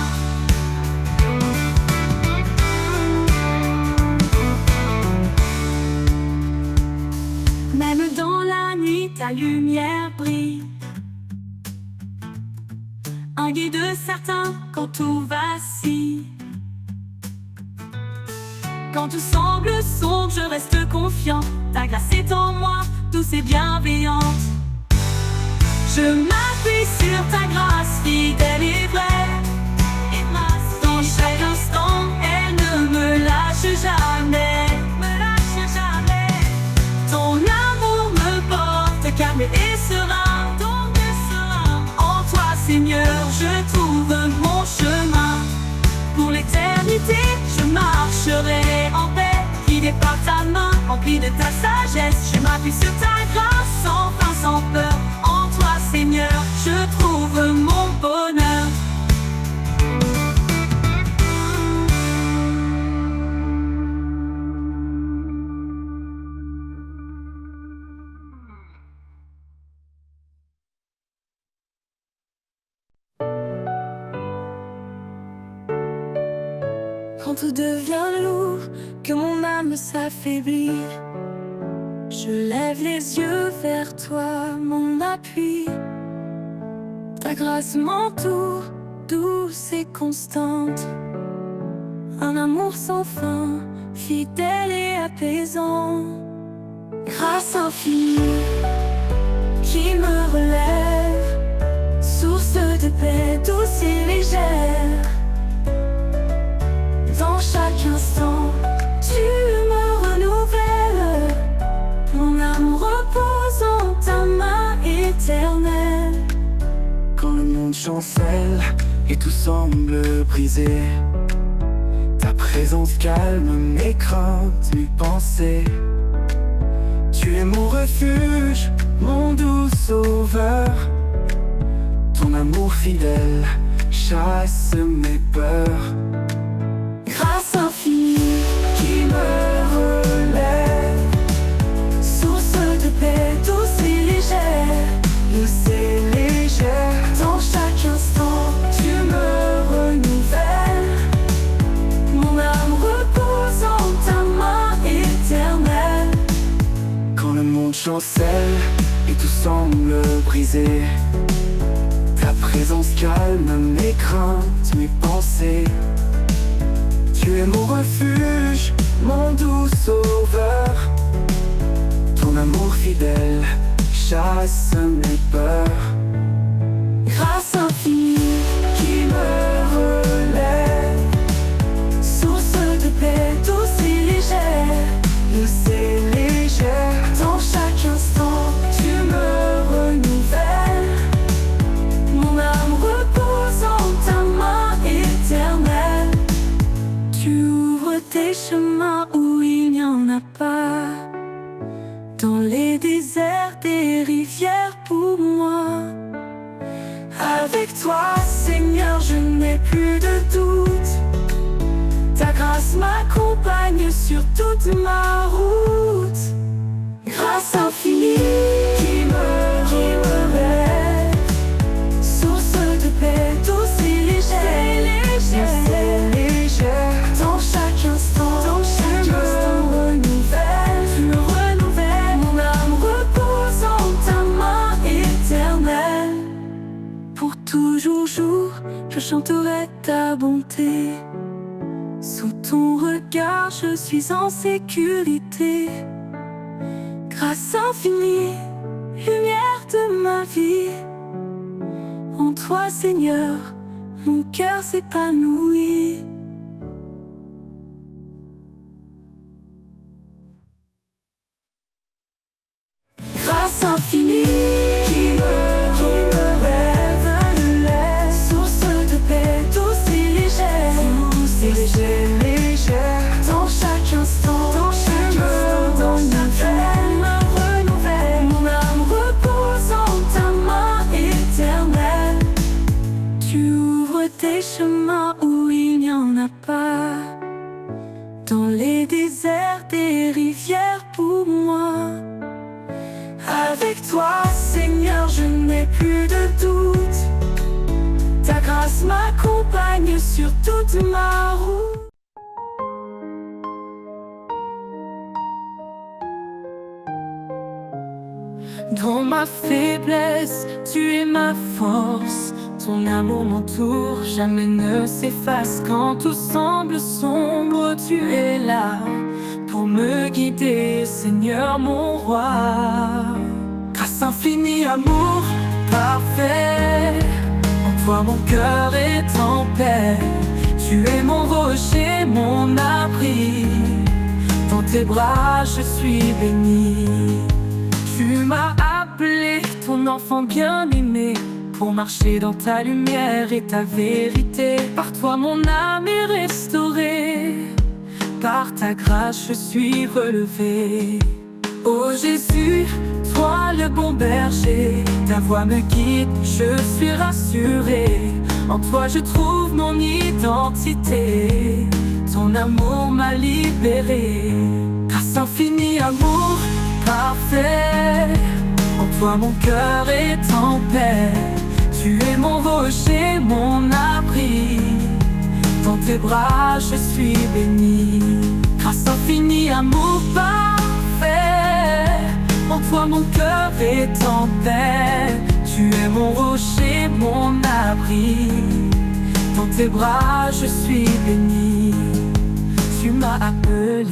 Même dans la nuit ta lumière brille, main guide certains quand tout vacille. Quand tout semble sombre, je reste confiant. Ta grâce est en moi, douce et bienveillante. Je m'appuie sur ta grâce, fidèle et vraie. Dans chaque instant, elle ne me lâche jamais. Ton amour me porte calme et serein. En toi, Seigneur, je trouve mon chemin. Pour l'éternité, je marcherai en paix, guidé par ta main, rempli de ta sagesse. Je m'appuie sur ta grâce, sans fin, sans peur. En toi, Seigneur, je trouve mon bonheur. Quand tout devient lourd, que mon âme s'affaiblit, je lève les yeux vers toi, mon appui. Ta grâce m'entoure, douce et constante. Un amour sans fin, fidèle et apaisant. Grâce infinie qui me relève, source de paix douce et légère. Dans chaque instant, tu me renouvelles. Mon âme repose en ta main éternelle. Quand le monde chancelle et tout semble brisé, ta présence calme mes craintes, mes pensées. Tu es mon refuge, mon doux sauveur. Ton amour fidèle chasse mes peurs. Grâce infinie Qui me relève, source de paix douce et légère. douce et légère. Dans chaque instant, Tu me renouvelles. mon âme repose en ta main éternelle. Quand le monde chancelle et tout semble brisé, ta présence calme mes craintes, mes pensées. Tu es mon refuge, mon doux sauveur. Ton amour fidèle chasse mes peurs. Grâce infinie Qui me relève, source de paix douce et légère. douce et légère. Dans chaque instant, Tu me renouvelles. mon âme repose en ta main éternelle. Tu ouvres tes chemins où il n'y en a pas. Dans les déserts, des rivières pour moi. Avec toi, Seigneur, je n'ai plus de doute. Ta grâce m'accompagne sur toute ma route. Grâce infinie Qui me relève, source de paix douce et légère. douce et légère. Dans chaque instant, Tu me renouvelles. Mon âme repose en ta main éternelle. Pour toujours jour, je chanterai ta bonté. Sous ton regard, je suis en sécurité. Grâce infinie, lumière de ma vie. En toi, Seigneur, mon cœur s'épanouit. Grâce infinie Qui me relève, source de paix douce et légère. douce et légère. Dans chaque instant, me renouvelle. Mon âme repose en ta main éternelle. Tu ouvres tes chemins où il n'y en a pas. Dans les déserts, des rivières pour moi. Avec toi, Seigneur, je n'ai plus de doute. Ta grâce m'accompagne sur toute ma route. Dans ma faiblesse, tu es ma force. Ton amour m'entoure, jamais ne s'efface. Quand tout semble sombre, tu es là pour me guider, Seigneur mon roi. Grâce infinie, amour parfait, en toi mon cœur est en paix. Tu es mon rocher, mon abri, dans tes bras je suis béni. Tu m'as appelé ton enfant bien-aimé, pour marcher dans ta lumière et ta vérité. Par toi mon âme est restaurée, par ta grâce je suis relevé. Oh Jésus, toi le bon berger, ta voix me guide, je suis rassuré. En toi je trouve mon identité, ton amour m'a libéré. Grâce infinie, amour parfait, en toi mon cœur est en paix. Tu es mon rocher, mon abri, dans tes bras je suis béni. Grâce infinie, amour parfait, en toi mon cœur est en paix. Tu es mon rocher, mon abri, dans tes bras je suis béni. Tu m'as appelé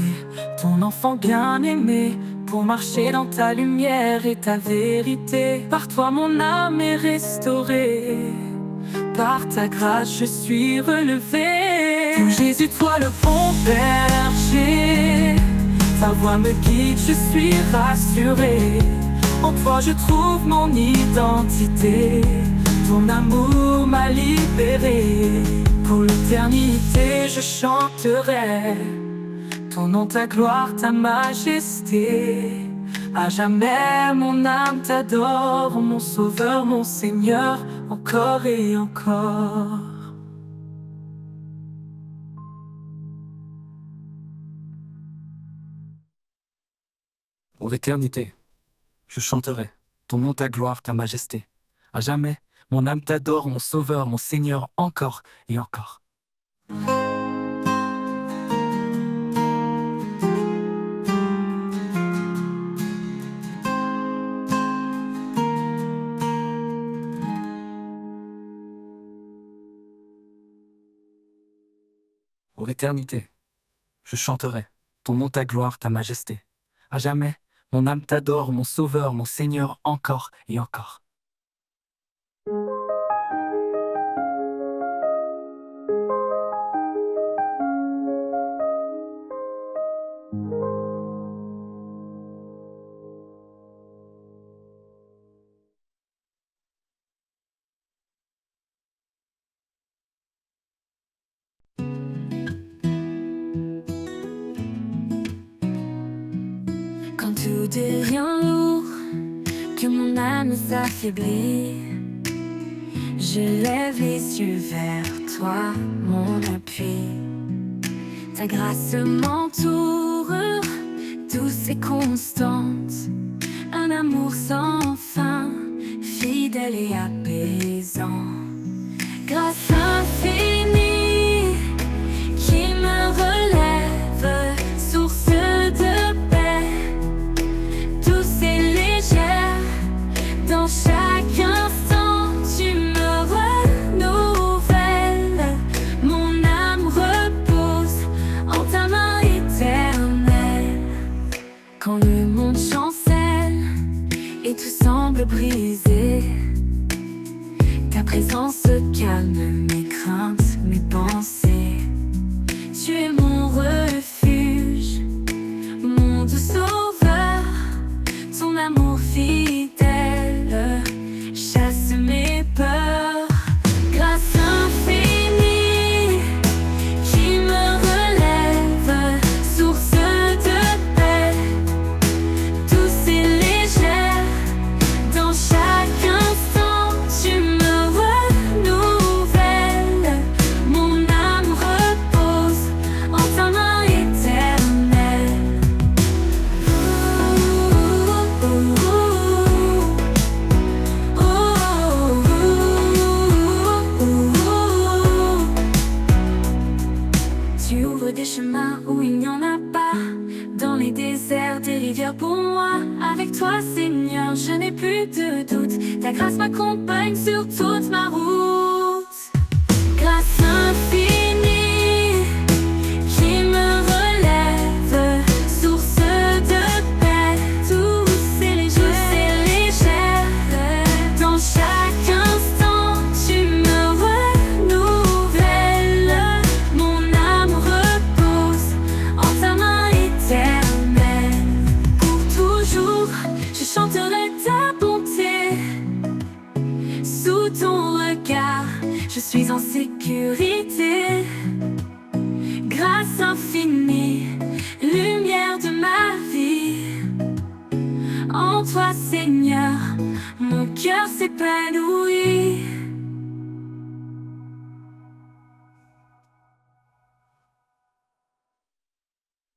ton enfant bien-aimé, pour marcher dans ta lumière et ta vérité. Par toi mon âme est restaurée, par ta grâce je suis relevé. Oh Jésus, toi le bon berger, ta voix me guide, je suis rassuré. En toi je trouve mon identité, ton amour m'a libéré. Pour l'éternité je chanterai ton nom, ta gloire, ta majesté. À jamais mon âme t'adore, mon sauveur, mon Seigneur, encore et encore. Pour l'éternité, je chanterai ton nom, ta gloire, ta majesté. À jamais, mon âme t'adore, mon sauveur, mon Seigneur, encore et encore. Pour l'éternité, je chanterai ton nom, ta gloire, ta majesté. À jamais, mon âme t'adore, mon sauveur, mon Seigneur, encore et encore. Quand tout devient lourd, que mon âme s'affaiblit, je lève les yeux vers toi, mon appui. Ta grâce m'entoure, douce et constante, un amour sans fin, fidèle et apaisant. Grâce infinie qui me relève, source de paix, douce et légère. Dans chaque instant, tu me renouvelles. Mon âme repose en ta main éternelle. Quand le monde chancelle et tout semble brisé, ta présence calme mes craintes, mes pensées. Tu es mon refuge, mon doux sauveur, ton amour fidèle chasse mes peurs. Grâce infinie qui me relève, source de paix, douce et légère. Dans chaque instant, tu me renouvelles. Mon âme repose en ta main éternelle. Tu ouvres des chemins où il n'y en a pas, dans les déserts, des rivières pour moi. Avec toi, Seigneur, je n'ai plus de doute. Ta grâce m'accompagne sur toute ma route. ton regard, je suis en sécurité. Grâce infinie, lumière de ma vie. En toi, Seigneur, mon cœur s'épanouit.